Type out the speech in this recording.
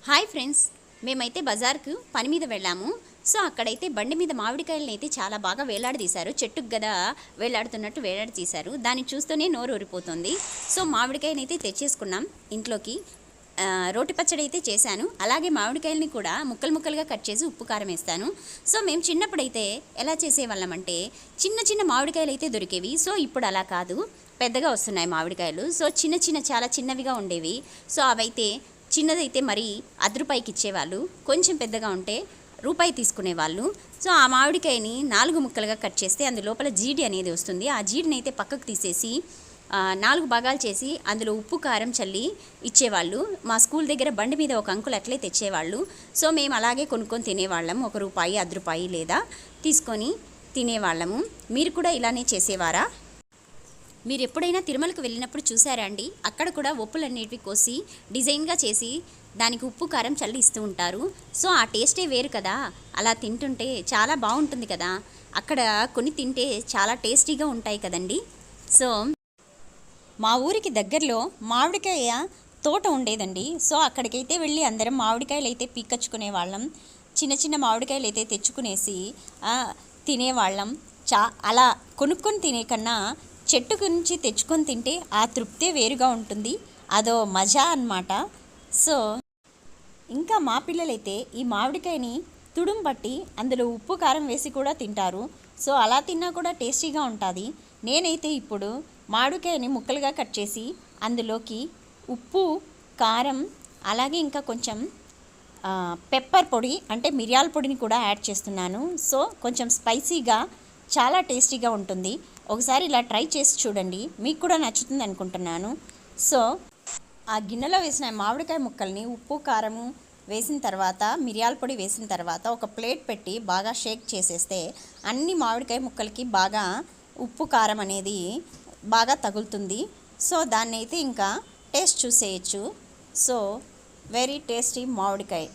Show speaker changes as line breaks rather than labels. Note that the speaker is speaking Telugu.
హాయ్ ఫ్రెండ్స్, మేమైతే బజార్కు పని మీద వెళ్ళాము. సో అక్కడైతే బండి మీద మామిడికాయలను అయితే చాలా బాగా వేలాడదీశారు. చెట్టుకు గదా వేలాడుతున్నట్టు వేలాడదీశారు. దాన్ని చూస్తూనే నోరు ఊరిపోతుంది. సో మామిడికాయని అయితే తెచ్చేసుకున్నాం ఇంట్లోకి. రోటి పచ్చడి అయితే చేశాను. అలాగే మామిడికాయలని కూడా ముక్కలు ముక్కలుగా కట్ చేసి ఉప్పు కారం వేస్తాను. సో మేము చిన్నప్పుడైతే ఎలా చేసేవాళ్ళం అంటే చిన్న చిన్న మామిడికాయలు అయితే దొరికేవి. సో ఇప్పుడు అలా కాదు, పెద్దగా వస్తున్నాయి మామిడికాయలు. సో చాలా చిన్నవిగా ఉండేవి. సో అవైతే చిన్నదైతే మరి రూ. 10 ఇచ్చేవాళ్ళు, కొంచెం పెద్దగా ఉంటే రూపాయి తీసుకునేవాళ్ళు. సో ఆ మామిడికాయని 4 ముక్కలుగా కట్ చేస్తే అందులోపల జీడి అనేది వస్తుంది. ఆ జీడిని అయితే పక్కకు తీసేసి 4 భాగాలు చేసి అందులో ఉప్పు కారం చల్లి ఇచ్చేవాళ్ళు. మా స్కూల్ దగ్గర బండి మీద ఒక అంకుల్ అట్లే తెచ్చేవాళ్ళు. సో మేము అలాగే కొనుక్కొని తినేవాళ్ళం. రూపాయి, రూపాయి లేదా తీసుకొని తినేవాళ్ళము. మీరు కూడా ఇలానే చేసేవారా? మీరు ఎప్పుడైనా తిరుమలకు వెళ్ళినప్పుడు చూసారా అండి? అక్కడ కూడా ఒప్పులన్నిటివి కోసి డిజైన్గా చేసి దానికి ఉప్పు కారం చల్లి ఇస్తూ ఉంటారు. సో ఆ టేస్టే వేరు కదా. అలా తింటుంటే చాలా బాగుంటుంది కదా. అక్కడ కొని తింటే చాలా టేస్టీగా ఉంటాయి కదండి. సో మా ఊరికి దగ్గరలో మామిడికాయ తోట ఉండేదండి. సో అక్కడికైతే వెళ్ళి అందరం మామిడికాయలు అయితే పీకచ్చుకునే వాళ్ళం. చిన్న చిన్న మామిడికాయలు అయితే తెచ్చుకునేసి తినేవాళ్ళం. అలా కొనుక్కొని తినే కన్నా చెట్టు గురించి తెచ్చుకొని తింటే ఆ తృప్తే వేరుగా ఉంటుంది. అదో మజా అన్నమాట. సో ఇంకా మా పిల్లలైతే ఈ మామిడికాయని తుడుం పట్టి అందులో ఉప్పు కారం వేసి కూడా తింటారు. సో అలా తిన్నా కూడా టేస్టీగా ఉంటుంది. నేనైతే ఇప్పుడు మామిడికాయని ముక్కలుగా కట్ చేసి అందులోకి ఉప్పు కారం అలాగే ఇంకా కొంచెం పెప్పర్ పొడి అంటే మిరియాల పొడిని కూడా యాడ్ చేస్తున్నాను. సో కొంచెం స్పైసీగా చాలా టేస్టీగా ఉంటుంది. ఒకసారి ఇలా ట్రై చేసి చూడండి, మీకు కూడా నచ్చుతుంది అనుకుంటున్నాను. సో ఆ గిన్నెలో వేసిన మామిడికాయ ముక్కల్ని ఉప్పు కారము వేసిన తర్వాత మిరియాల పొడి వేసిన తర్వాత ఒక ప్లేట్ పెట్టి బాగా షేక్ చేసేస్తే అన్ని మామిడికాయ ముక్కలకి బాగా ఉప్పు కారం అనేది బాగా తగులుతుంది. సో దాన్ని అయితే ఇంకా టేస్ట్ చూసేయచ్చు. సో వెరీ టేస్టీ మామిడికాయ.